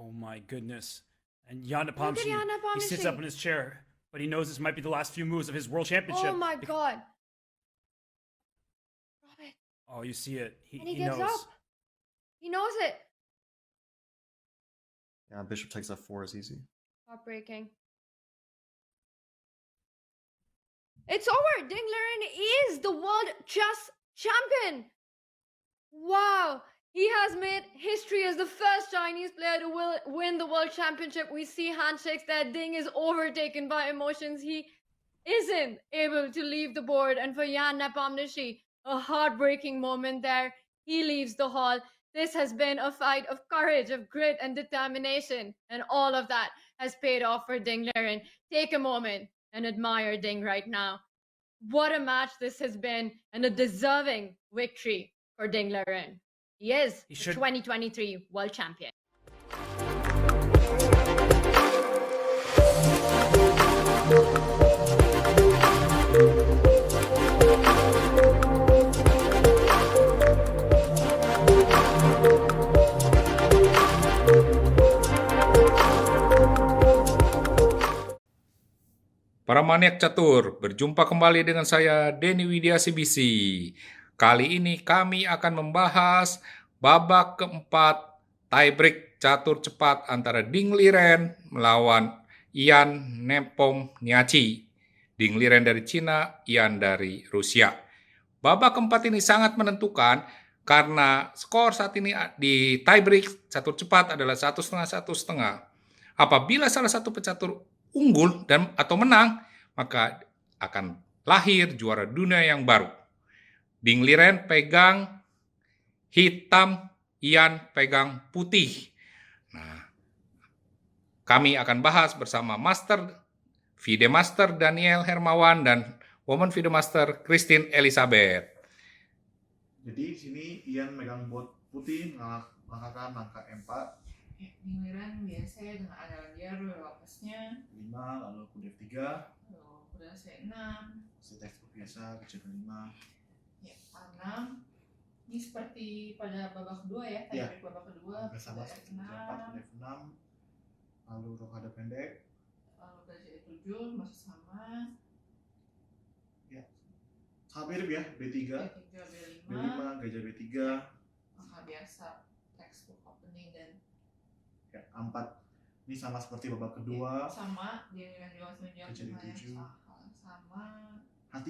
Oh my goodness. And Jan Look at Nepomniachtchi, Jan he sits up Nepomniachtchi. in his chair, but he knows this might be the last few moves of his world championship. Oh my god. Robert. Oh, you see it. And he He gives knows. up. He knows it. Yeah, bishop takes f4 is easy. Heartbreaking. It's over. Ding Liren is the world chess champion. Wow. He has made history as the first Chinese player to win the world championship. We see handshakes there. Ding is overtaken by emotions. He isn't able to leave the board. And for Jan Nepomniachtchi, a heartbreaking moment there. He leaves the hall. This has been a fight of courage, of grit and determination. And all of that has paid off for Ding Liren. Take a moment and admire Ding right now. What a match this has been, and a deserving victory for Ding Liren. He is the 2023 world champion. Para maniak catur, berjumpa kembali dengan saya Denny Widya CBC. Kali ini kami akan membahas babak keempat tiebreak catur cepat antara Ding Liren melawan Jan Nepomniachtchi. Ding Liren dari Cina, Jan dari Rusia. Babak keempat ini sangat menentukan karena skor saat ini di tiebreak catur cepat adalah 1,5-1,5. Apabila salah satu pecatur unggul atau menang, maka akan lahir juara dunia yang baru. Ding Liren pegang hitam, Jan pegang putih. Nah, kami akan bahas bersama FIDE Master Daniel Hermawan dan Women FIDE Master Christine Elizabeth. Jadi di sini Jan megang bot putih melangkahkan langkah E4. Ding Liren biasa dengan andalan dia Lopesnya 5, lalu kuda F3, lalu kuda C6, textbook biasa, kecil 5. ya A6. Ini seperti pada babak kedua ya, tiebreak babak kedua, Sama kuda seperti F6, kuda F6, lalu rokade pendek, lalu gajah E7 masih sama, ya sama mirip ya, B3, B3, B5, B5, gajah B3, langkah biasa, textbook opening dan ya, A4. Ini sama seperti babak kedua. ya, sama, dia dengan juga menjawab Gajah dengan D7. yang sama, H3,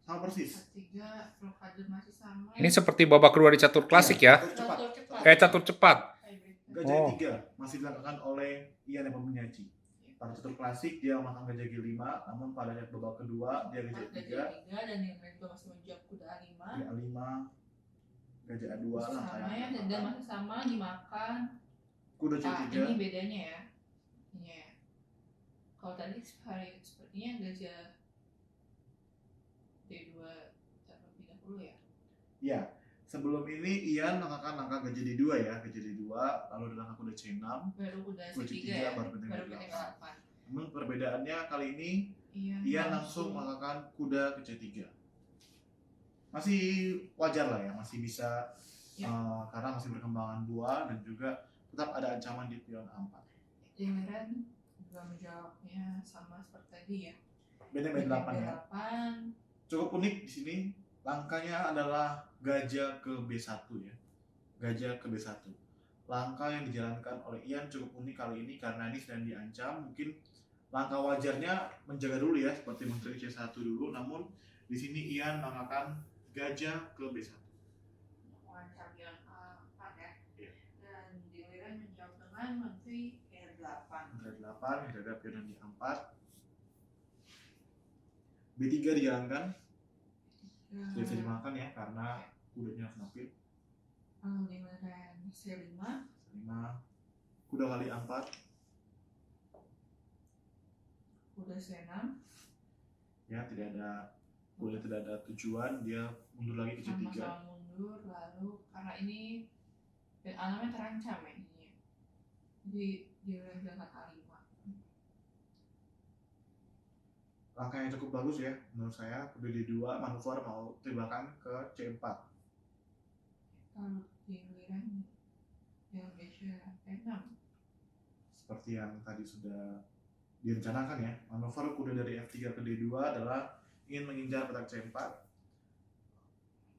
sama persis. H3, rokade masih sama. Ini seperti babak kedua di catur klasik ya. Catur cepat. Catur cepat. Tiebreak. Gajah E3 masih dilakukan oleh Jan Nepomniachtchi. Pada catur klasik dia memasang gajah G5, namun pada babak kedua dia gajah E3, dan yang lain juga masih menjawab kuda A5. A5, gajah A2 Masih lah sama ya, dan masih sama dimakan. kuda C3. Ini bedanya ya. Ini ya. Kalau tadi sepertinya gajah D2 sampai 30 ya. Ya, sebelum ini Ian melangkahkan langkah gajah D2 ya, gajah D2, lalu ada langkah kuda C6, Baru kuda kuda C3 C3 ya. baru kuda Baru D8. kuda D8. Namun perbedaannya kali ini Iya. Ian langsung melangkahkan kuda ke C3. Masih wajar lah ya, masih bisa Ya. karena masih berkembangan buah dan juga tetap ada ancaman di pion A4. Ding Liren juga menjawabnya sama seperti tadi ya. Beda B8 ya. B8. Cukup unik di sini, langkahnya adalah gajah ke B1 ya. Gajah ke B1. Langkah yang dijalankan oleh Ian cukup unik kali ini karena ini sedang diancam. Mungkin langkah wajarnya menjaga dulu ya, seperti menteri C1 dulu. Namun di sini Ian melangkahkan gajah ke B1. Mengancam yang A4 ya. Iya. Dan Ding Liren menjawab dengan menteri E8. Menteri 8 menjaga pion di A4. B3 dijalankan. Sudah bisa dimakan ya karena kudanya kenapil. Lalu Ding Liren C5. 5 kuda kali A4. Kuda C6. Ya, tidak ada tujuan, dia mundur lagi ke C3. Sama-sama mundur, lalu karena ini dan alamnya terancam ya ini. Jadi dia berangkat A5. Langkah yang cukup bagus ya menurut saya. Kuda D2 manuver mau tembakan ke C4. Lalu Ding Liren yang gajah E6. seperti yang tadi sudah direncanakan ya. Manuver kuda dari F3 ke D2 adalah ingin mengincar petak C4.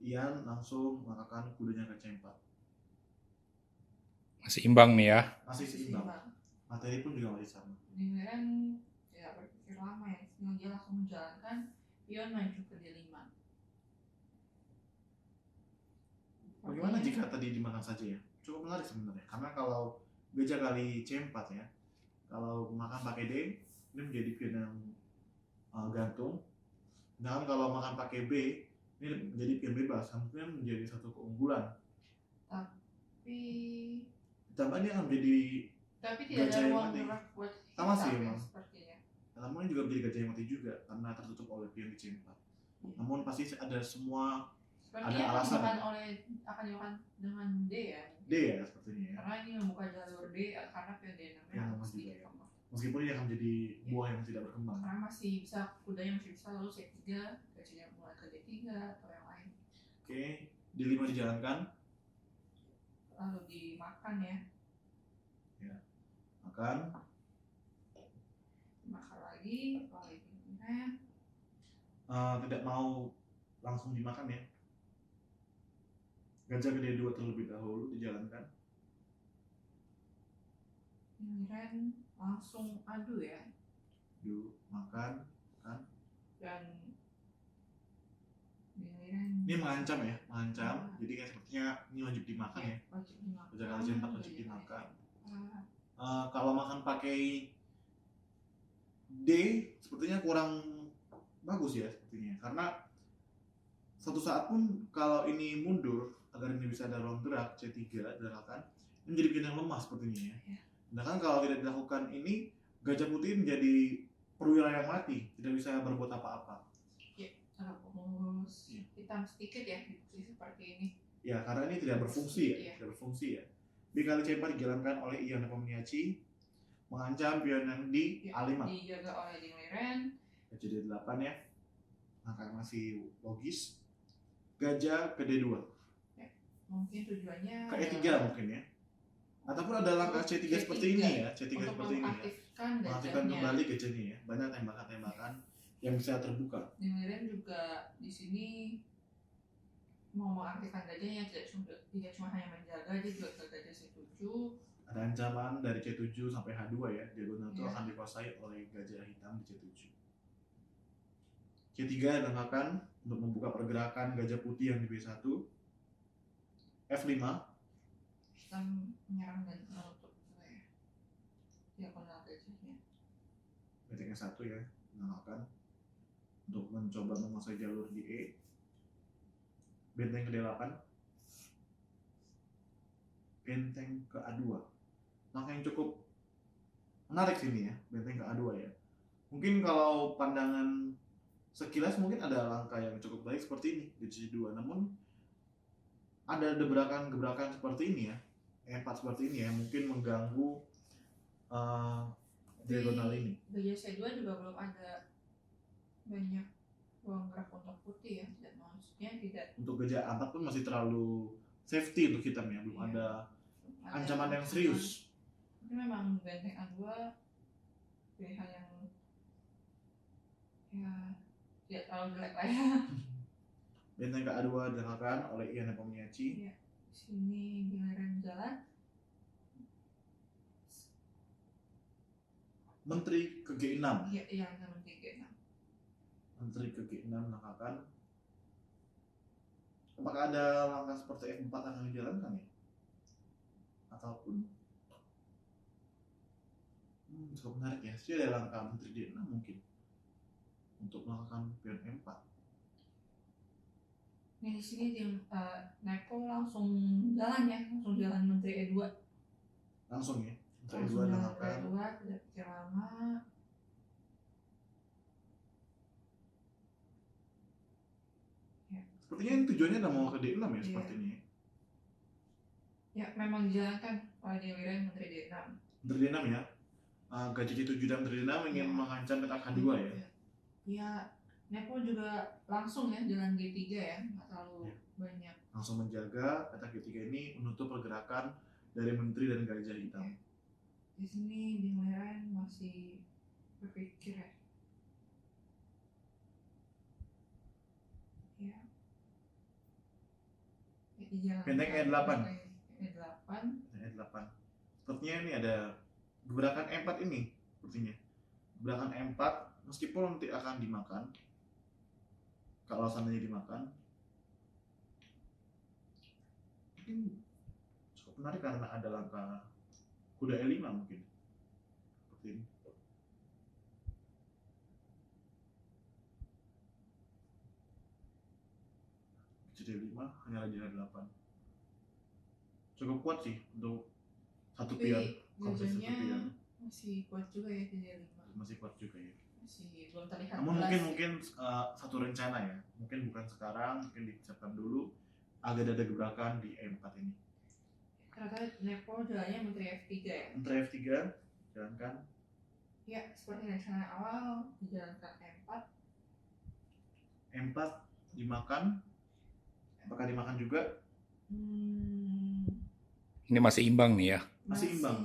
Ian langsung menggunakan kudanya ke C4. Masih imbang nih ya. Masih seimbang. Materi pun juga masih sama. Dinilai tidak berpikir lama ya, dia langsung menjalankan pion maju ke D5. Bagaimana jika tadi dimakan saja ya? Cukup menarik sebenarnya. Karena kalau gajah kali C4 ya, kalau makan pakai D, ini menjadi pion yang gantung. Dan kalau makan pakai B, ini menjadi pion bebas. Hampir menjadi satu keunggulan. Tapi Ditambah ini akan menjadi tidak ada gajah yang ruang mati. gerak buat Sama sih hitam ya, emang. sepertinya. Namun ini juga menjadi gajah yang mati juga karena tertutup oleh pion di C4. Namun pasti ada semua Sepertinya alasan. akan dimakan dengan D ya. D ya sepertinya ya. Karena ini membuka jalur D karena pion D6 Ya, harus mas juga ya. dikembang. Meskipun ini akan menjadi buah yang tidak berkembang. Karena masih bisa, kudanya masih bisa lalu C3, gajahnya mulai ke D3 atau yang lain. Oke, D5 dijalankan, Lalu dimakan ya. makan. Dimakan lagi, oleh pintunya. Tidak mau langsung dimakan ya. Gajah ke D2 terlebih dahulu dijalankan. Giliran langsung adu ya. Makan. Dan giliran Ini mengancam ya, mengancam. Jadi kayak sepertinya ini wajib dimakan ya. wajib dimakan. Gajah kali C4 wajib dimakan. Ah, Kalau makan pakai D, sepertinya kurang bagus ya sepertinya. Karena suatu saat pun kalau ini mundur, agar ini bisa ada ruang gerak C3 dilakukan, ini menjadi pilihan yang lemah sepertinya ya. Iya. Sedangkan kalau tidak dilakukan ini, gajah putih menjadi perwira yang mati, tidak bisa berbuat apa-apa. Kalau pengurus Iya. hitam sedikit ya di posisi seperti ini. Ya, karena ini tidak berfungsi ya, Iya. tidak berfungsi ya. B kali C4 dijalankan oleh Ian Nepomniachtchi, mengancam pion yang di Ya, A5. dijaga oleh Dingliren. Gajah D8 ya, angka masih logis. Gajah ke D2, Mungkin tujuannya ke E3 mungkin ya. Ataupun ada langkah C3 seperti ini ya, C3 untuk seperti ini ya. mengaktifkan Mengaktifkan gajahnya. kembali gajahnya ya, banyak tembakan-tembakan yang bisa terbuka. Dingliren juga di sini mau mengaktifkan gajahnya, tidak cuma hanya menjaga, dia juga ke gajah C7. Ada ancaman dari C7 sampai H2 ya, diagonal itu Iya. akan dikuasai oleh gajah hitam di C7. C3 dilakukan untuk membuka pergerakan gajah putih yang di B1. F5, Hitam menyerang dan menutup diagonal gajahnya. benteng 1 ya, dilakukan untuk mencoba menguasai jalur di E. Benteng ke D8, benteng ke A2. Langkah yang cukup menarik sini ya, benteng ke A2 ya. Mungkin kalau pandangan sekilas mungkin ada langkah yang cukup baik seperti ini di C2, namun ada gebrakan-gebrakan seperti ini ya, E4 seperti ini ya, mungkin mengganggu diagonal ini. Gajah C2 juga belum ada banyak ruang gerak untuk putih ya, tidak maksudnya tidak Untuk gajah A4 pun masih terlalu safety untuk hitam ya, belum Iya. ada ada ancaman yang serius. Tapi memang benteng A2 pilihan yang ya tidak terlalu jelek lah ya. Benteng ke A2 dilakukan oleh Ian Nepomniachtchi. Sini giliran jalan. Menteri ke G6. Iya, yang nomor 3. Menteri ke G6 dilakukan. Apakah ada langkah seperti F4 yang dijalankan ya? Ataupun cukup menarik ya. Jadi ada langkah Menteri D6 mungkin untuk melakukan pion M4. Nah, di sini Nepo langsung jalan ya, langsung jalan Menteri E2. Langsung ya. Menteri Langsung E2 jalan dilakukan. E2, tidak pikir lama. Sepertinya ini tujuannya udah mau ke D6 ya Iya. sepertinya. Ya, memang dijalankan oleh Dingliren Menteri D6. Menteri D6 ya. Gajah C7 dan Menteri D6 ingin Iya. mengancam petak H2 ya. Ya, Nepo juga langsung ya jalan G3 ya, nggak terlalu Iya. banyak. Langsung menjaga petak G3 ini menutup pergerakan dari Menteri dan Gajah Hitam. di sini di Liren masih berpikir ya. Ya. Dijalankan. Benteng E8. E8. E8. Sepertinya ini ada gebrakan E4 ini sepertinya. Gebrakan E4 meskipun nanti akan dimakan. Kalau seandainya dimakan, mungkin cukup menarik karena ada langkah kuda E5 mungkin. Seperti ini. CD5 hanya raja E8. Cukup kuat sih untuk satu pion. Tapi Komposisi satu pion gajahnya masih kuat juga ya di D5. masih kuat juga ya. Masih belum terlihat Namun jelas. mungkin satu rencana ya. Mungkin bukan sekarang, mungkin disiapkan dulu agar ada gebrakan di E4 ini. Ternyata Nepo jalannya Menteri F3 ya. Menteri F3 jalankan. Ya, seperti rencana awal dijalankan E4. E4 dimakan. Apakah dimakan juga? Ini masih imbang nih ya. Masih imbang.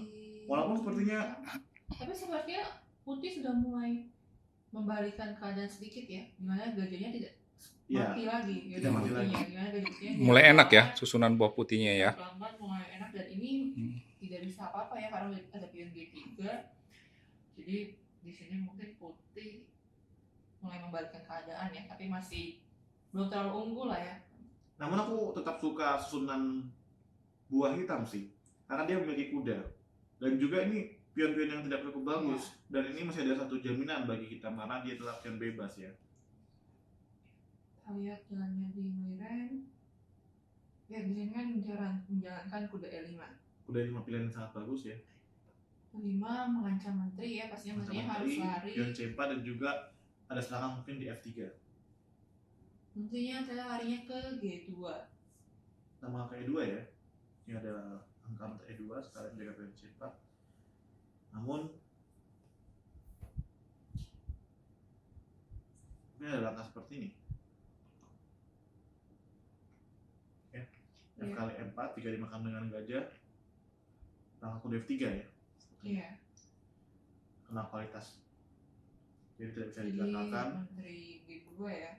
Walaupun sepertinya- tapi sepertinya putih sudah mulai membalikan keadaan sedikit ya, dimana gajahnya tidak Ya, mati lagi. tidak mati lagi. Dimana gajah putihnya Mulai enak ya awalnya susunan buah putihnya ya. pelan-pelan mulai enak, dan ini tidak bisa apa-apa ya karena ada pion G3. Jadi di sini mungkin putih mulai membalikkan keadaan ya, tapi masih belum terlalu unggul lah ya. Namun aku tetap suka susunan buah hitam sih. Karena dia memiliki kuda. Dan juga ini pion-pion yang tidak cukup bagus. Dan ini masih ada satu jaminan bagi kita karena dia adalah pion bebas ya. Kita lihat jalannya di Liren. Ya di sini kan menjalankan kuda E5. Kuda 5 pilihan yang sangat bagus ya. 5 mengancam menteri ya, pastinya menterinya harus lari. pion C4 dan juga ada serangan mungkin di F3. Menterinya adalah larinya ke G2. Nama ke E2 ya. Ini ada angka untuk E2 sekarang jaga pion C4. Namun ini ada langkah seperti ini. Ya. F Iya. kali E4 jika dimakan dengan gajah. Langkah kuda F3 ya. Iya. Kena kualitas. Jadi tidak bisa Jadi digagalkan menteri G2 ya.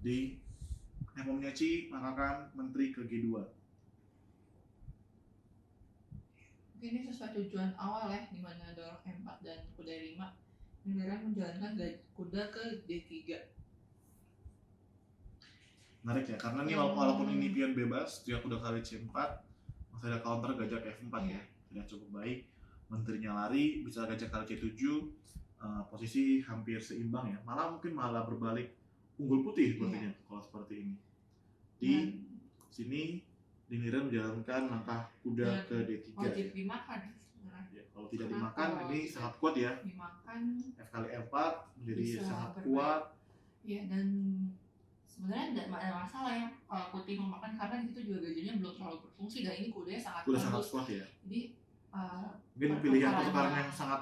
di Nepo Menyaci mengatakan menteri ke G2. Mungkin ini sesuai tujuan awal ya, di mana dorong E4 dan kuda 5. Negara menjalankan kuda ke D3. Menarik ya, karena ini walaupun ini pion bebas, dia kuda kali C4, masih ada counter gajah ke F4 ya. Tidak cukup baik. Menterinya lari, bisa gajah kali C7, posisi hampir seimbang ya. Malah mungkin malah berbalik unggul putih sepertinya kalau seperti ini. Di sini Diniran menjalankan langkah kuda ke D3. Wajib dimakan sebenarnya. Ya, kalau tidak Kenapa dimakan kalau ini tidak sangat kuat ya. Dimakan F kali F4 menjadi bisa sangat bermain. kuat. ya, dan sebenarnya tidak ada masalah ya kalau putih memakan, karena di situ juga gajahnya belum terlalu berfungsi dan ini kudanya sangat Kuda sangat bagus. kuat ya. Jadi Mungkin pilihan pertukaran yang sangat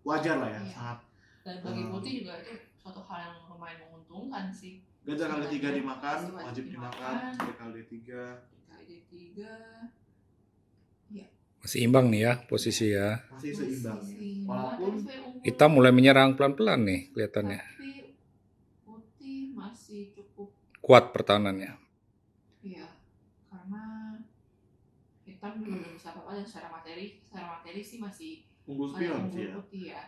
wajar lah ya. Iya. Sangat dan bagi putih juga itu suatu hal yang lumayan menguntungkan sih. gajah kali 3 dimakan, Masih wajib dimakan. Gajah kali D3. Kali D3 Masih imbang nih ya posisi ya. Masih seimbang ya. Walaupun Kita mulai menyerang pelan-pelan nih kelihatannya. tapi putih masih cukup Kuat pertahanannya. ya, karena hitam juga belum bisa apa-apa, dan secara materi sih masih unggul ada spion unggul sih ya. putih ya.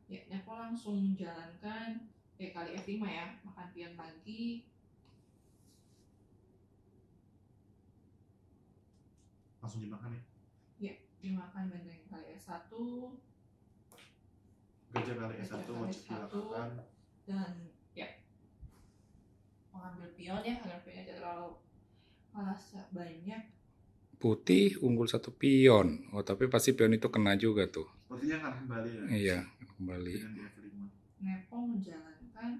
Ya, Nepo langsung menjalankan kali F5 ya, makan pion lagi. Langsung dimakan ya. Dimakan benteng kali S1 Gajah kali S1 Gajah kali wajib S1. dilakukan. dan ya mengambil pion ya agar pionnya tidak terlalu kalah banyak. Putih unggul 1 pion. Oh tapi pasti pion itu kena juga tuh. Sepertinya akan kembali ya. Iya kembali. Dengan di F5. Nepo menjalankan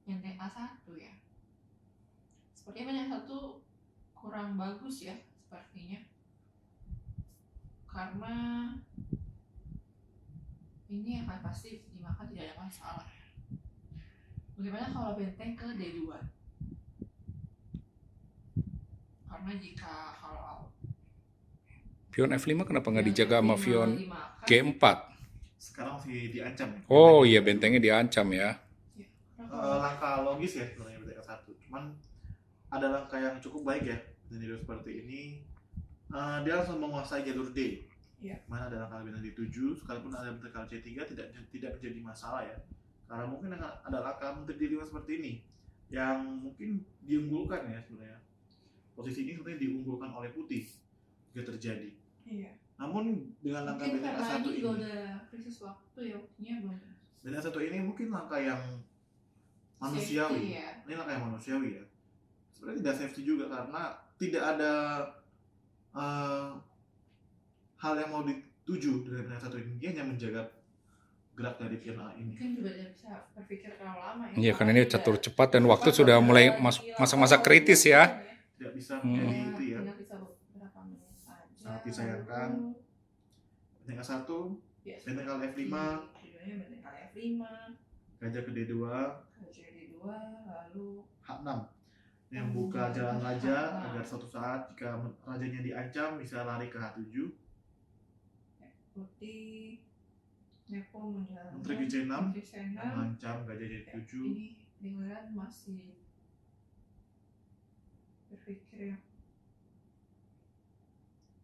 benteng A1 ya. Sepertinya benteng A1 kurang bagus ya sepertinya, karena ini akan pasti dimakan, tidak ada masalah. Bagaimana kalau benteng ke D2? Karena jika kalau Pion F5 kenapa nggak dijaga sama F5 pion dimakan. G4? Sekarang masih diancam ya. Oh iya, bentengnya diancam ya. Langkah logis ya sebenarnya benteng F1. Cuman ada langkah yang cukup baik ya dari seperti ini. Dia langsung menguasai jalur D. Iya. Mana ada langkah benteng D7, sekalipun ada benteng C3 tidak menjadi masalah ya. Karena mungkin ada langkah benteng D5 seperti ini yang mungkin diunggulkan ya sebenarnya. Posisi ini sebenarnya diunggulkan oleh putih jika terjadi. Iya. Namun dengan langkah Mungkin benteng karena A1 ini ini, juga udah krisis waktu ya, waktunya belum. benteng A1 ini mungkin langkah yang manusiawi. Safety, ya. Ini langkah yang manusiawi ya. Sebenarnya tidak safety juga karena tidak ada hal yang mau dituju dari benteng A1 ini. Dia hanya menjaga gerak dari pion A ini. Mungkin juga tidak bisa berpikir terlalu lama ya. Iya, karena ini catur cepat dan waktu sudah mulai masuk masa-masa kritis ya. Tidak bisa Hmm. menjadi itu ya. Tinggal bisa beberapa menit saja. Sangat disayangkan. Benteng A1, Biasa. benteng kali F5, Tujuannya benteng kali F5, gajah ke D2, gajah D2, lalu H6 yang buka jalan raja agar suatu saat jika rajanya diancam bisa lari ke H7. putih, Nepo menjalankan Menteri G6 Menteri C6. mengancam gajah Ya, D7. ini Dingleran masih berpikir ya,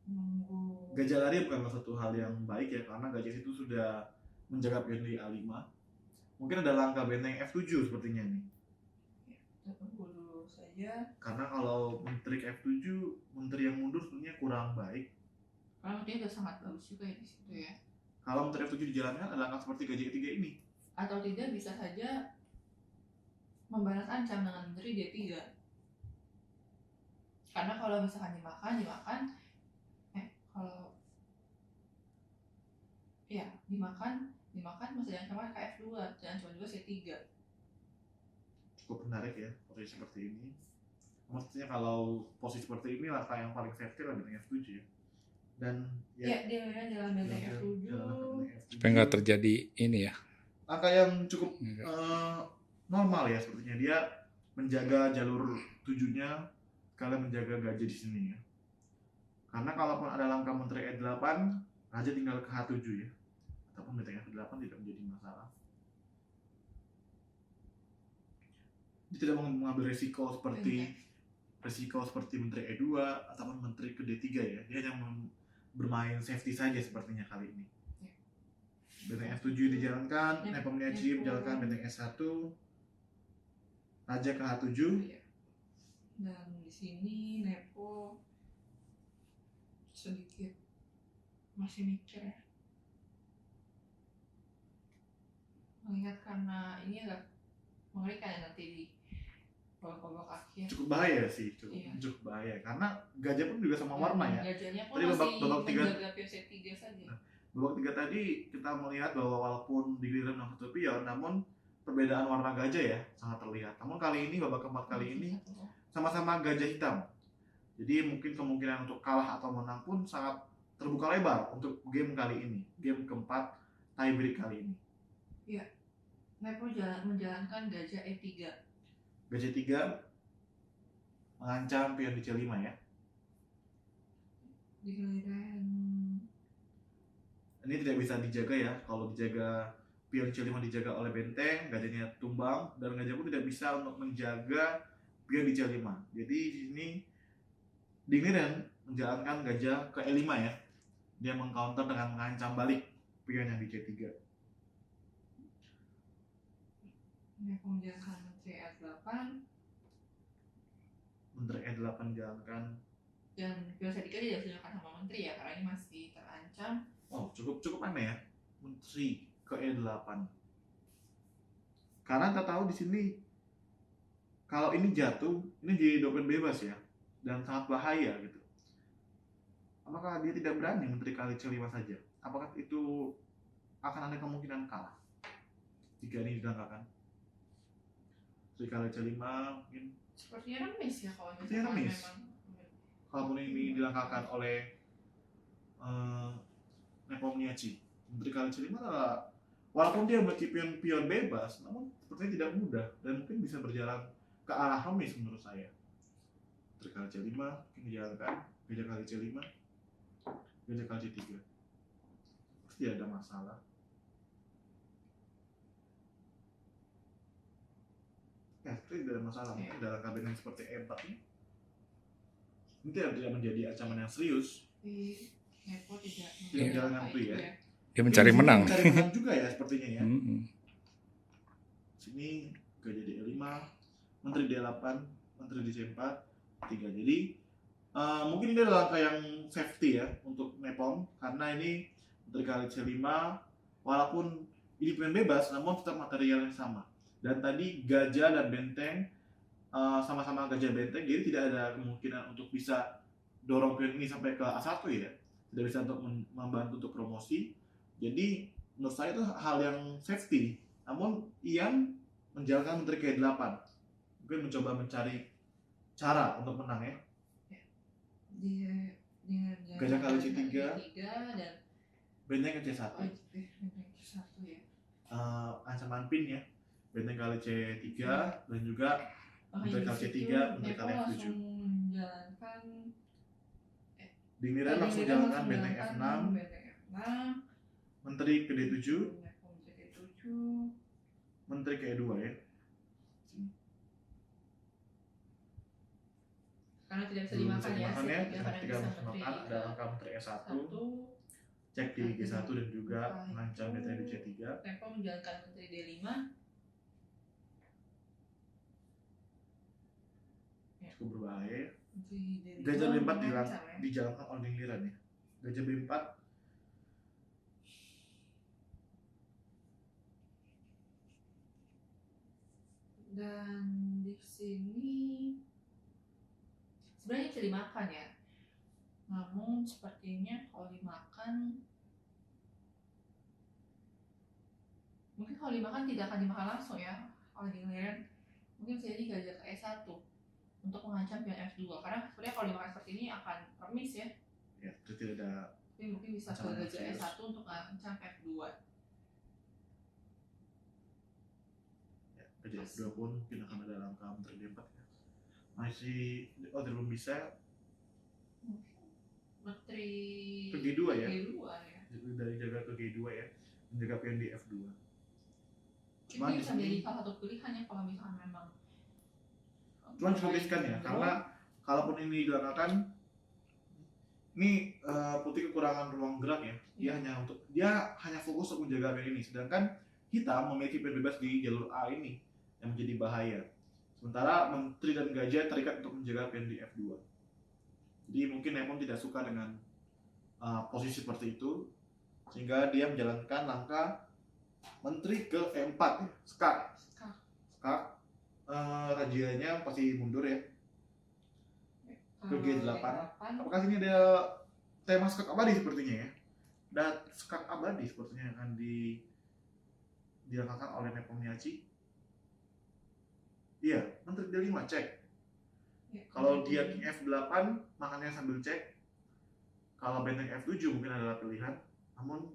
nunggu. Gajah lari bukanlah satu hal yang baik ya karena gajah itu sudah menjaga pion di A5. Mungkin ada langkah benteng F7 sepertinya nih. Kita tunggu dulu saja. Karena kalau menteri ke F7, menteri yang mundur sebenarnya kurang baik. Karena dia udah sangat bagus juga ya di situ ya. Kalau menteri F7 dijalankan ada langkah seperti gajah E3 ini. Atau tidak bisa saja membalas ancam dengan menteri D3. Karena kalau misalkan dimakan kalau ya dimakan masih ancaman ke F2 dan cuma juga C3. Cukup menarik ya posisi seperti ini. Maksudnya kalau posisi seperti ini langkah yang paling safety lah benteng F7 ya. Dan Ya, dia jalan benteng F7. jalan benteng F7. Supaya nggak terjadi ini ya. Langkah yang cukup Iya. normal ya sepertinya. Dia menjaga jalur tujuhnya sekalian menjaga gajah di sini ya. Karena kalaupun ada langkah menteri E8, raja tinggal ke H7 ya. Ataupun benteng F8 tidak menjadi masalah. Dia tidak mengambil risiko seperti menteri E2 ataupun menteri ke D3 ya. Dia hanya bermain safety saja sepertinya kali ini. Benteng F7 dijalankan, Nepo Meniaci menjalankan benteng S1, raja ke H7. Iya. Dan di sini Nepo sedikit masih mikir ya. Mengingat karena ini agak mengerikan ya nanti di babak akhir. Cukup bahaya sih, Iya. cukup bahaya karena gajah pun juga sama warna ya. Gajahnya pun Tadi masih babak tiga. menjaga pion C3 saja. Babak 3 tadi kita melihat bahwa walaupun digiliran dengan satu pion, namun perbedaan warna gajah ya sangat terlihat. Namun kali ini babak keempat kali ini sama-sama gajah hitam. Jadi mungkin kemungkinan untuk kalah atau menang pun sangat terbuka lebar untuk game kali ini, game keempat tiebreak kali ini. Nepo menjalankan gajah E3. Gajah 3 mengancam pion di C5 ya. Di giliran Ini tidak bisa dijaga ya. Kalau dijaga pion C5 dijaga oleh benteng, gajahnya tumbang dan gajah pun tidak bisa untuk menjaga pion di C5. Jadi di sini Dingleran menjalankan gajah ke E5 ya. Dia mengcounter dengan mengancam balik pion yang di C3. Nepo menjalankan menteri E8 Menteri E8 menjalankan. dan pion C3 tidak bisa dilakukan sama menteri ya karena ini masih terancam. Oh, cukup aneh ya. Menteri ke E8. Karena kita tahu di sini kalau ini jatuh, ini jadi dopen bebas ya. Dan sangat bahaya gitu. Apakah dia tidak berani menteri kali C5 saja? Apakah itu akan ada kemungkinan kalah jika ini dilangkakan? Menteri kali C5 mungkin Sepertinya remis ya kalau Sepertinya misalkan remis. memang kalaupun ini dilangkakan oleh Nepo Meniaci. Menteri kali C5 adalah walaupun dia memiliki pion bebas, namun sepertinya tidak mudah dan mungkin bisa berjalan ke arah remis menurut saya. Menteri kali C5 mungkin dijalankan, gajah kali C5. Gajah kali C3. Pasti ada masalah. Ya, pasti tidak ada masalah. Mungkin dalam kabin yang seperti E4 ini mungkin tidak menjadi ancaman yang serius. Tapi Nepo tidak Tidak menjalankan itu ya. Dia mencari menang. Mencari menang juga ya sepertinya ya. Sini gajah D5, menteri D8, menteri di C4, 3. Jadi mungkin ini adalah langkah yang safety ya untuk Nepom, karena ini menteri kali C5 walaupun ini pemain bebas namun tetap materialnya sama. Dan tadi gajah dan benteng sama-sama gajah benteng, jadi tidak ada kemungkinan untuk bisa dorong pion ini sampai ke A1 ya. Tidak bisa untuk membantu untuk promosi. Jadi menurut saya itu hal yang safety. Namun Ian menjalankan menteri ke-8. Mungkin mencoba mencari cara untuk menang ya. Dia Gajah kali C3 dan benteng ke C1. benteng C1 ya. Ancaman pin ya. Benteng kali C3 dan juga menteri kali C3, menteri kali F7. langsung menjalankan Dingliran langsung jalankan benteng F6, benteng F6, menteri ke D7, Nepo menjadi 7. menteri ke E2 ya. Karena tidak bisa Belum dimakan ya, dimakan ya, C3 karena ketika bisa bisa menteri makan ada langkah menteri E1, satu. cek di G1 dan juga mengancam benteng di C3. Nepo menjalankan menteri D5. Cukup berbahaya ya. Menteri D5 Gajah B4 mengancam ya. dijalankan oleh Dingliran ya. Gajah B4 Dan di sini sebenarnya bisa dimakan ya. Namun sepertinya kalau dimakan mungkin kalau dimakan tidak akan dimakan langsung ya oleh Dingliran. Mungkin bisa jadi gajah ke E1 untuk mengancam pion F2 karena sebenarnya kalau dimakan seperti ini akan remis ya. ya, itu tidak ada Tapi mungkin bisa ke Ancaman gajah serius. E1 untuk mengancam F2. ya, gajah F2 pun mungkin akan ada langkah menteri D4 ya. Masih belum bisa Menteri ke G2 ya. G2 ya. Dari jaga ke G2 ya. Menjaga pion di F2. Ini di bisa sini- menjadi salah satu pilihan ya kalau misalkan memang Cuman cukup riskan ya, karena kalaupun ini dilakukan, ini putih kekurangan ruang gerak ya. Dia hanya fokus untuk menjaga pion ini, sedangkan hitam memiliki pion bebas di jalur A ini yang menjadi bahaya. Sementara menteri dan gajah terikat untuk menjaga pion di F2. Jadi mungkin Nepom tidak suka dengan posisi seperti itu, sehingga dia menjalankan langkah menteri ke E4 ya, skak. Rajanya pasti mundur ya. Ke G8. Apakah sini ada tema skak abadi sepertinya ya? Dan skak abadi sepertinya yang akan dilakukan oleh Nepomniachtchi. Iya, menteri D5 cek. Kalau dia King F8, makannya sambil cek. Kalau benteng F7 mungkin adalah pilihan. Namun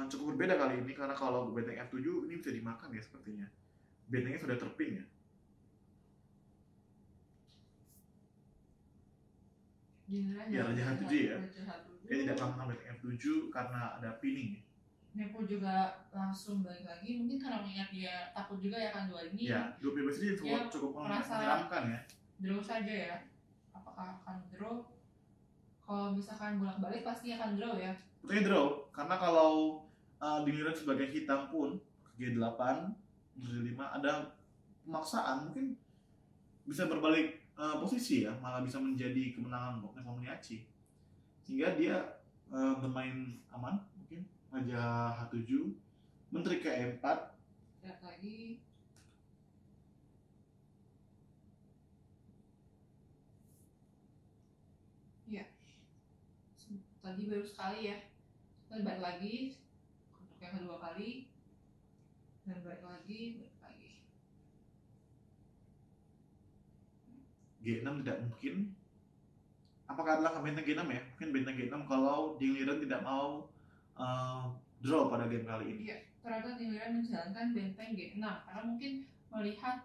cukup berbeda kali ini karena kalau benteng F7 ini bisa dimakan ya sepertinya. Bentengnya sudah terping ya. Ya, Raja H7 ya. Dia tidak melakukan benteng F7 karena ada pinning ya. Nepo juga langsung balik lagi, mungkin karena mengingat dia takut juga ya kan dua ini. Ya, dua bebas ini cukup merasa- menyeramkan ya. Draw saja ya. Apakah akan draw? Kalau misalkan bolak-balik pasti akan draw ya. Sepertinya draw, karena kalau dinilai sebagai hitam pun G8, G5 ada pemaksaan mungkin bisa berbalik posisi ya, malah bisa menjadi kemenangan untuk Nepomniachtchi. Sehingga dia bermain aman mungkin. Raja H7, menteri ke E4, Lihat lagi. Ya. Tadi baru sekali ya. Dan balik lagi untuk yang kedua kali. Dan balik lagi. G6 tidak mungkin. Apakah adalah benteng G6 ya? Mungkin benteng G6 kalau Dingliran tidak mau draw pada game kali ini. Iya, ternyata Dingliran menjalankan benteng G6 karena mungkin melihat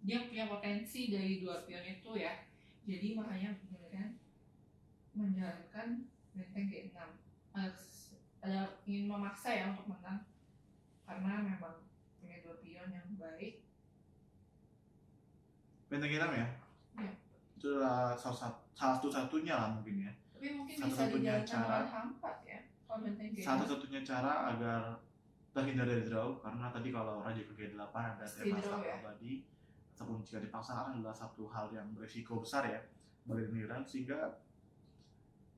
dia punya potensi dari dua pion itu ya. Jadi makanya Dingliran menjalankan menjalankan benteng G6. Ada ingin memaksa ya untuk menang karena memang punya 2 pion yang baik. Benteng G6 ya? Iya. Itu adalah salah satu-satunya lah mungkin ya. Tapi mungkin bisa Satu-satunya dijalankan cara- dengan hampat ya kalau benteng G6. Satu-satunya cara agar terhindar dari draw, karena tadi kalau raja ke G8 ada Pasti tema draw satu ya. abadi, ataupun jika dipaksakan adalah satu hal yang beresiko besar ya bagi Niran, sehingga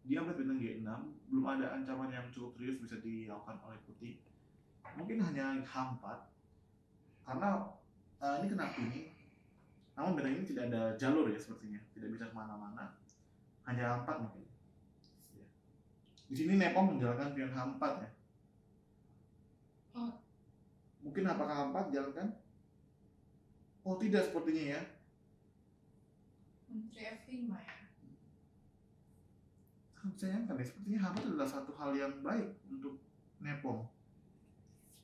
dia melihat benteng G6 belum ada ancaman yang cukup serius bisa dilakukan oleh putih. Mungkin hanya hampat karena ini kena kuning, namun benteng ini tidak ada jalur ya sepertinya, tidak bisa kemana-mana, hanya hampat mungkin. Ya. Di sini Nepom menjalankan pion hampat ya. Oh. Mungkin apakah hampat jalankan? Oh tidak sepertinya ya. Menteri F5 ya. Sayangkan ya, sepertinya hampat adalah satu hal yang baik untuk Nepom.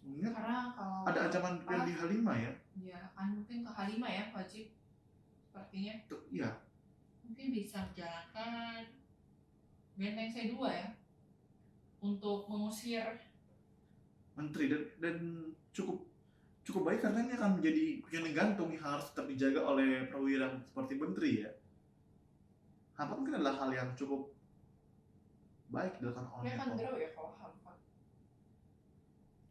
Mengingat Karena kalau ada ancaman pion di H5 ya. ya kan mungkin ke H5 ya wajib sepertinya. Iya, Mungkin bisa menjalankan benteng C2 ya untuk mengusir. menteri dan cukup baik karena ini akan menjadi pion yang gantung yang harus tetap dijaga oleh perwira seperti menteri ya. Hampat mungkin adalah hal yang cukup baik dilakukan oleh Dia akan Nepom. draw ya kalau hampat.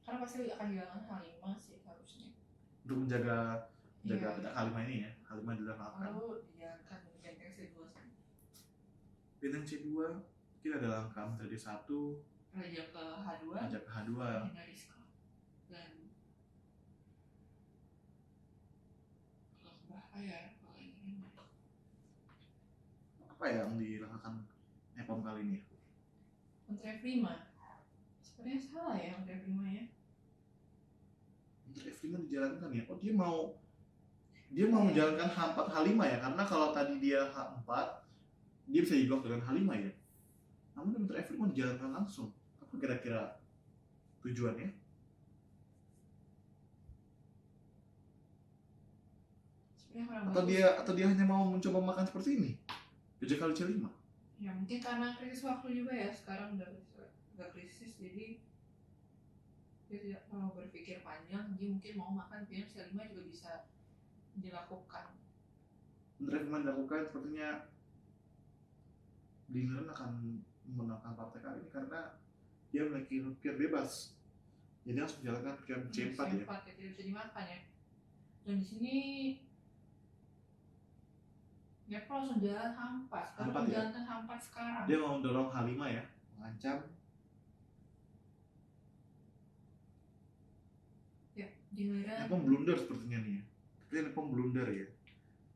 Karena pasti akan jalankan H5 sih harusnya. Untuk menjaga Iya. petak H5 ini ya. H5 dilakukan. Lalu dijalankan benteng C2 sih. Benteng C2 kita ada langkah menteri D1, Raja ke H2. raja ke H2. Hindari skor. Dan agak bahaya kalau ini. Apa ya yang dilakukan Nepom kali ini? Menteri F5. Sepertinya salah ya Menteri F5 ya. Menteri F5 dijalankan ya. Oh dia mau menjalankan H4 H5 ya, karena kalau tadi dia H4 dia bisa diblok dengan H5 ya. Namun Menteri F5 dijalankan langsung. Apa kira-kira tujuannya? Sepertinya kurang Atau dia hanya mau mencoba makan seperti ini? Raja kali C5. Ya mungkin karena krisis waktu juga ya, sekarang udah krisis, jadi dia tidak mau berpikir panjang, dia mungkin mau makan pion C5 juga bisa dilakukan. Menteri F5 dilakukan sepertinya Dingeran akan memenangkan partai kali ini karena dia memiliki pion bebas. Jadi harus menjalankan pion C4 ya. C4 ya, tidak bisa dimakan ya. Dan di sini Nepal langsung jalan hampas, harus Hampat ya? menjalankan hampas sekarang. Dia mau mendorong H5 ya, mengancam. Ya, giliran Nepom blunder sepertinya nih ya. Sepertinya Nepom blunder ya.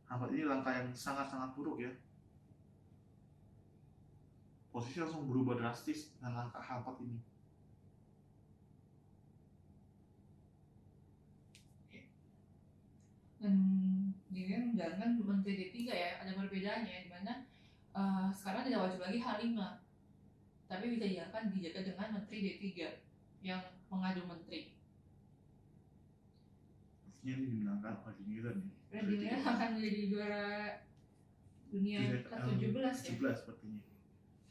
Hampat ini langkah yang sangat-sangat buruk ya. Posisi langsung berubah drastis dengan langkah hampat ini. dan giliran menjalankan menteri D3 ya, ada perbedaannya di mana sekarang tidak wajib lagi H5, tapi bisa dijaga dengan menteri D3 yang mengadu menteri. Pastinya ini dimenangkan oleh Dingeran ya. Dan giliran akan menjadi juara dunia ke-17 ya. 17 sepertinya.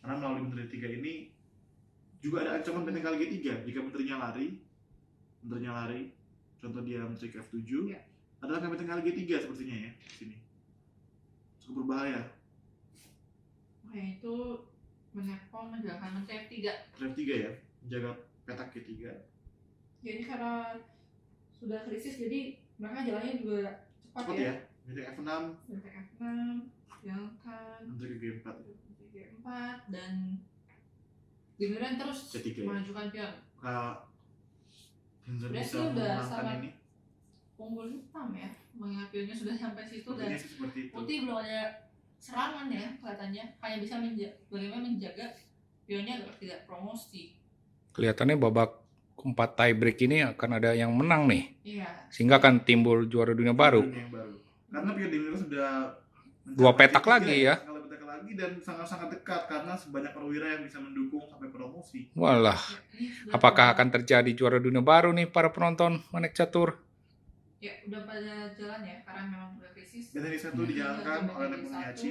Karena melalui menteri 3 ini juga ada ancaman benteng kali G3 jika menterinya lari, contoh dia menteri ke F7 Ya. adalah benteng kali G3 sepertinya ya di sini. Cukup berbahaya. Makanya itu Nepal menjalankan menteri F3. Menteri F3 ya, menjaga petak G3. Jadi karena sudah krisis, jadi mereka jalannya juga cepat Cepat ya. ya. Menteri F6, Menteri F6 jalankan menteri ke G4 ya. menteri G4 dan giliran terus C3 ya. mengajukan pion. Apakah Dingeran Berarti bisa udah memenangkan sangat ini? Unggul hitam ya, mengingat pionnya sudah sampai situ dan Sepertinya sih seperti itu. putih belum ada serangan ya kelihatannya, hanya bisa bagaimana menjaga pionnya agar tidak promosi. Kelihatannya babak keempat tiebreak ini akan ada yang menang nih, Iya. sehingga akan timbul juara dunia baru. Yang baru. Karena pion Dingeran sudah Dua mencapai petak G3 lagi ya. Kalau petak lagi dan sangat-sangat dekat karena sebanyak perwira yang bisa mendukung sampai promosi. Walah, Ini sudah apakah pada- akan terjadi juara dunia baru nih para penonton Manek Catur? Ya udah pada jalan ya, karena memang udah krisis. Benteng D1 dijalankan oleh Nepom Yachi.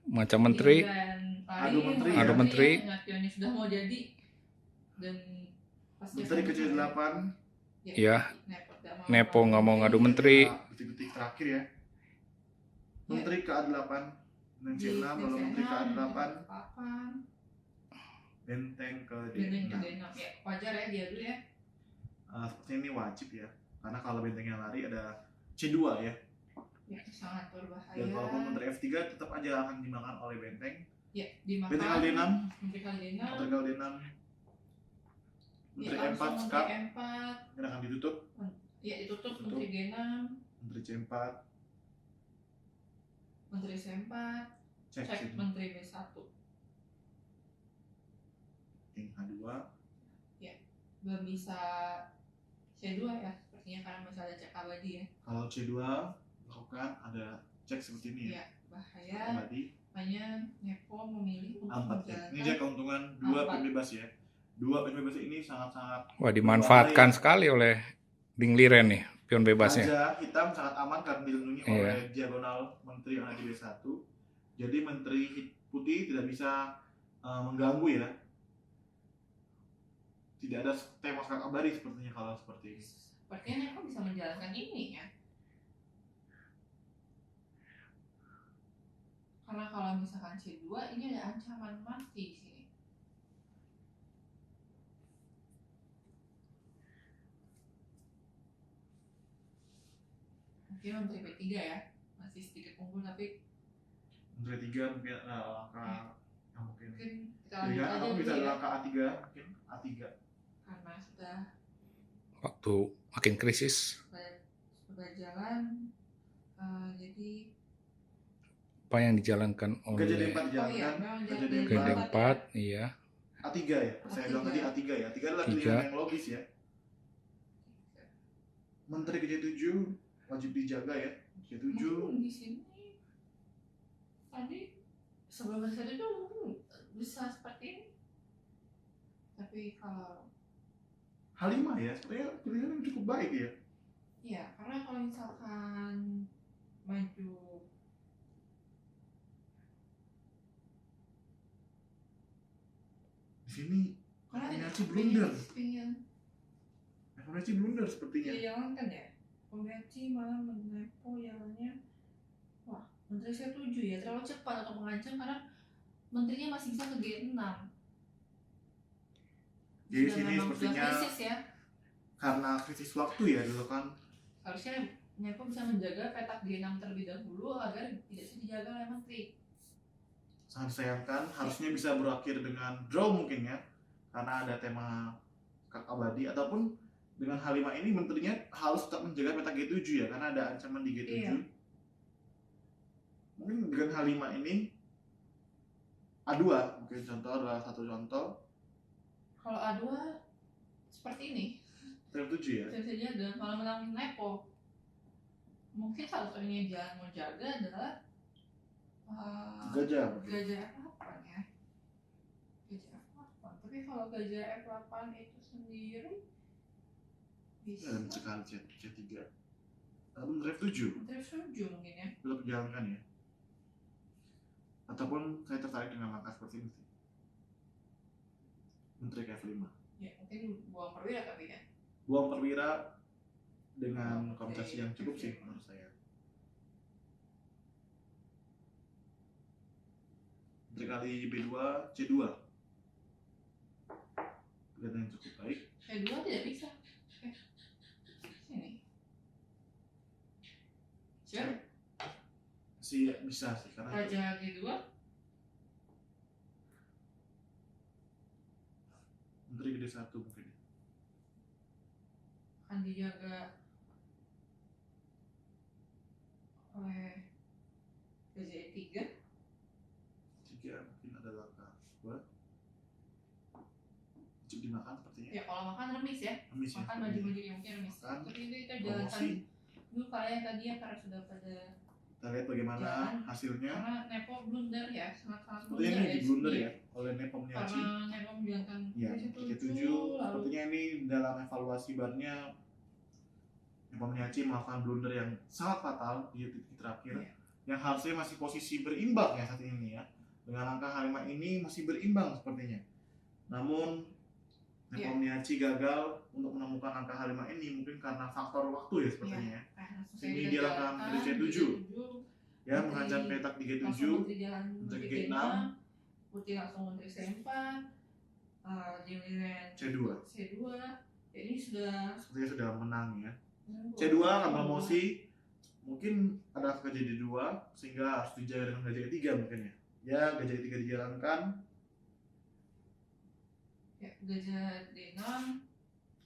macam menteri. Dan Adu menteri ya. Adu menteri. Pionnya sudah mau jadi dan pas dia Menteri ke sampai C8 Ya. Nepo nggak mau ngadu menteri. detik-detik terakhir ya. Menteri ke A8 dan C6 lalu menteri ke A8 benteng ke Benteng ke D6. D6 ya wajar ya dia dulu ya. Sepertinya ini wajib ya, karena kalau bentengnya lari ada C2 ya. Ya sangat berbahaya. Dan walaupun menteri F3 tetap aja akan dimakan oleh benteng. Ya dimakan. Benteng kali D6. Menteri kali D6. Menteri kali D6. Menteri Ya, M4 langsung skap. Menteri M4. Ini akan ditutup. Ya ditutup. Tutup. Menteri G6. Menteri C4 Menteri C4. cek Cek sini. Menteri B1. King H2 Belum bisa C2 ya sepertinya karena masih ada cek abadi ya. kalau C2 lakukan ada cek seperti ini ya. Iya bahaya. Abadi Makanya Nepo memilih untuk A4 ya. Ini dia keuntungan 2 A4. pin bebas ya. 2 pin bebas ini sangat-sangat Wah, dimanfaatkan sekali oleh Ding Liren nih, pion bebasnya. Raja hitam sangat aman karena dilindungi Iya. oleh diagonal menteri yang ada di B1. Jadi menteri putih tidak bisa mengganggu ya. Tidak ada tema skak abadi sepertinya kalau seperti ini. Sepertinya Nepo bisa menjalankan ini ya. Karena kalau misalkan C2 ini ada ancaman mati di sini. Mungkin Menteri P3 ya masih sedikit unggul tapi Menteri 3 mungkin ada langkah yang mungkin mungkin kita lanjut pilihan aja atau dulu bisa ya langkah A3 mungkin A3 karena sudah Waktu makin krisis. berjalan jadi Apa yang dijalankan Gajah oleh D4 dijalankan memang Gajah jadi Gajah D4 D4, iya. A3 ya saya bilang tadi A3 ya A3 adalah Tiga. pilihan yang logis ya. Menteri ke C7 wajib dijaga ya. C7 mungkin di sini tadi sebelum saya itu mungkin bisa seperti ini tapi kalau H5 ya sebenarnya pilihan yang cukup baik ya. ya karena kalau misalkan maju Di sini karena kombinasi blunder. pengen Kombinasi blunder sepertinya. dijalankan ya kombinasi malah menepo jalannya wah menteri saya 7 ya terlalu cepat untuk mengancam karena menterinya masih bisa ke G6 Jadi Sudah sini memang sudah sepertinya krisis ya karena krisis waktu ya dulu kan. harusnya Nepo bisa menjaga petak G6 terlebih dahulu agar tidak bisa dijaga oleh menteri. Sangat disayangkan harusnya bisa berakhir dengan draw mungkin ya. Karena ada tema skak abadi ataupun dengan H5 ini menterinya harus tetap menjaga peta G7 ya karena ada ancaman di G7. Iya. Mungkin dengan H5 ini A2 mungkin contoh adalah satu contoh. Kalau A2 seperti ini, T7 ya. bisa saja dan malah menang Nepo. Mungkin satu-satunya jalan mau jaga adalah Gajah. gajah F8 ya. Gajah F8. Tapi kalau gajah F8 itu sendiri bisa Dan sekali C3. Lalu F7 menteri 7 mungkin ya. tetap dijalankan ya. Ataupun saya tertarik dengan langkah seperti ini sih. Menteri ke F5. Ya mungkin buang perwira tapi ya. Buang perwira dengan kombinasi yang cukup sih menurut saya. Menteri kali B2 C2. Kelihatan yang cukup baik. C2 tidak bisa. Sini. Siap. Sih bisa sih karena Raja G2 Menteri ke D1 mungkin. akan dijaga oleh Raja E3. 3 mungkin ada langkah 2. Cukup dimakan sepertinya. Ya kalau makan remis ya. Remis ya. Makan maju-maju ya mungkin remis. Makan. Tapi itu kita jalankan Promosi. dulu kalian tadi ya karena sudah pada Kita lihat bagaimana Jalan. hasilnya. karena Nepo blunder ya sangat-sangat Sepertinya blunder ini ya di blunder sini. ya oleh Nepo Munyachi. Karena Nepo menjalankan Ya, posisi tiga 7 tujuh. lalu Sepertinya ini dalam evaluasi barnya Nepo Munyachi melakukan blunder yang sangat fatal di titik terakhir. Iya. yang harusnya masih posisi berimbang ya saat ini ya. Dengan langkah H5 ini masih berimbang sepertinya. Namun Nepomniachtchi gagal untuk menemukan angka H5 ini mungkin karena faktor waktu ya sepertinya ya. Sini dia langkah menteri C7 ya, mengancam petak di G7, menteri G6, putih langsung menteri C4, giliran C2. Ya, ini sudah Sepertinya sudah menang ya. C2 tambah mosi, mungkin ada gajah D2 sehingga harus dijaga dengan gajah E3 mungkin ya. Ya, gajah E3 dijalankan, ya, gajah D6,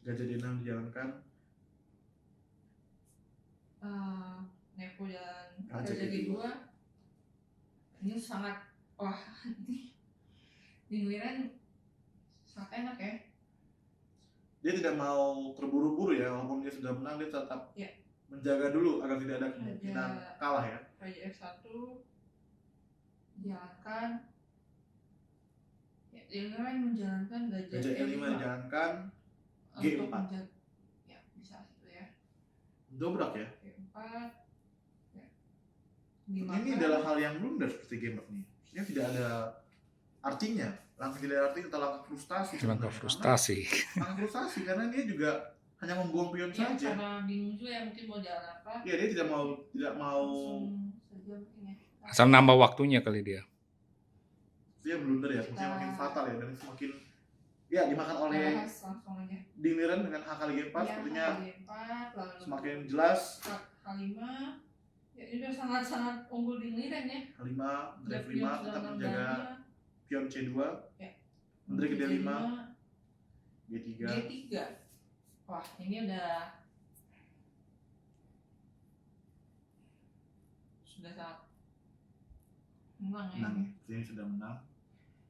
gajah D6 dijalankan, Nepo dan Gajah gajah G2. G2. Ini sangat, wah, ini giliran sangat enak ya. dia tidak mau terburu-buru ya, walaupun dia sudah menang dia tetap Ya. menjaga dulu agar tidak ada kemungkinan kalah ya. Raja F1 jalankan, ya, giliran menjalankan gajah Gajah E5 E5 dijalankan, untuk G4. menjaga, ya bisa gitu ya. dobrak ya. G4, ya. Ini Dimakan. adalah hal yang blunder seperti game ini. Ini tidak ada artinya. Langkah tidak ada artinya atau langkah frustasi. Langkah sebenarnya. frustasi. Langkah frustasi karena dia juga hanya membuang pion Ya, saja. karena bingung juga ya mungkin mau jalan apa. Ya dia tidak mau Langsung saja mungkin ya. Asal nambah waktunya kali dia. dia blunder ya, semakin fatal ya dan semakin ya dimakan oleh Bahas langsung aja. Dingiran dengan H kali G4 Ya, sepertinya G4 lalu semakin jelas. H5. Ya, ini udah sangat-sangat unggul di Dingiran ya. H5, menteri Udah F5 pion tetap sudah menjaga mengganggu. pion C2, Ya. menteri ke D5, G5, G3. G3. Wah, ini udah sudah sangat menang ya. Menang ya, ini sudah menang.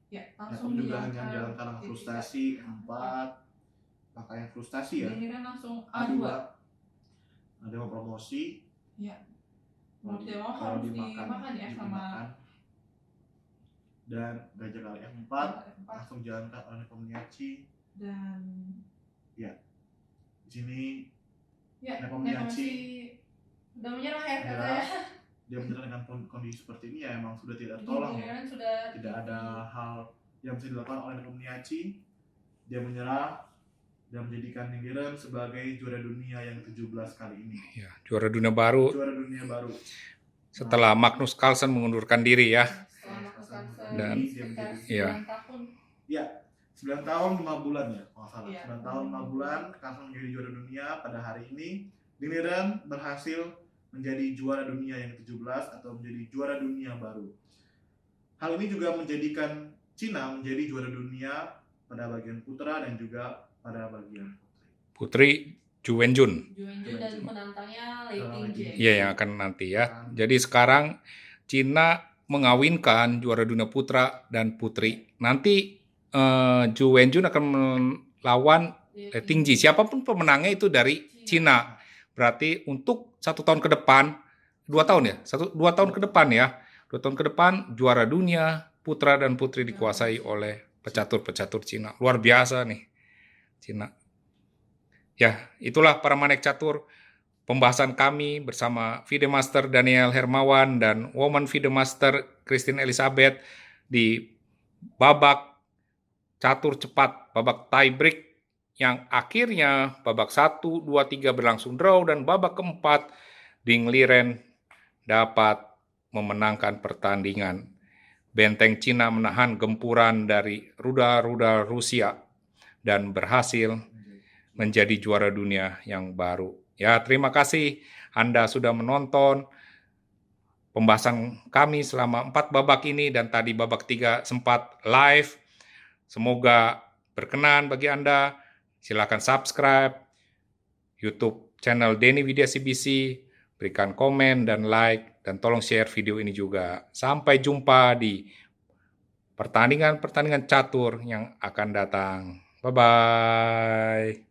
Ya, Ya, langsung kamu juga hanya diangkat menjalankan langkah G3. frustasi, 4 langkah yang frustasi ya. Dingiran langsung A2 A2. ada mau promosi. Ya. Mau Mau tidak mau harus dimakan ya sama dimakan. Dan gajah kali F4 F4 langsung jalankan oleh Nepomniachtchi. dan Di sini ya Nepomniachtchi udah menyerah ya menyerah. katanya. dia menyerah dengan kondisi seperti ini ya, emang sudah tidak Jadi tertolong ya. Dingiran sudah Tidak ada hal yang bisa dilakukan oleh Nepomniachtchi. Dia menyerah dan menjadikan Dingiran sebagai juara dunia yang 17 kali ini. Ya, juara dunia baru Juara dunia baru. setelah Magnus Carlsen mengundurkan diri ya. setelah melakukan Dan- sekitar iya. 9 tahun. Ya, 9 tahun 5 bulan ya, kalau nggak salah. Iya. 9 tahun 5 bulan, Carlsen menjadi juara dunia pada hari ini. Dingiran berhasil menjadi juara dunia yang ke-17 atau menjadi juara dunia baru. Hal ini juga menjadikan Cina menjadi juara dunia pada bagian putra dan juga pada bagian putri. Putri Zhu Wenjun. Juwenju dan penantangnya Lei Tingje. Iya, yang akan nanti ya. Jadi sekarang Cina mengawinkan juara dunia putra dan putri. Nanti Zhu Wenjun akan melawan Lei Tingji. Siapapun pemenangnya itu dari Cina. Berarti untuk 1 tahun ke depan, 2 tahun ya, 2 tahun ke depan ya, 2 tahun ke depan juara dunia putra dan putri dikuasai oleh pecatur-pecatur Cina. Luar biasa nih Cina. Ya, itulah para manek catur pembahasan kami bersama FIDE Master Daniel Hermawan dan Woman FIDE Master Christine Elizabeth di babak catur cepat, babak tie break yang akhirnya babak 1, 2, 3 berlangsung draw dan babak keempat Ding Liren dapat memenangkan pertandingan. Benteng Cina menahan gempuran dari rudal-rudal Rusia dan berhasil menjadi juara dunia yang baru. Ya, terima kasih Anda sudah menonton pembahasan kami selama 4 babak ini dan tadi babak 3 sempat live. Semoga berkenan bagi Anda. Silakan subscribe YouTube channel Denny Widya CBC, berikan komen dan like, dan tolong share video ini juga. Sampai jumpa di pertandingan-pertandingan catur yang akan datang. Bye-bye.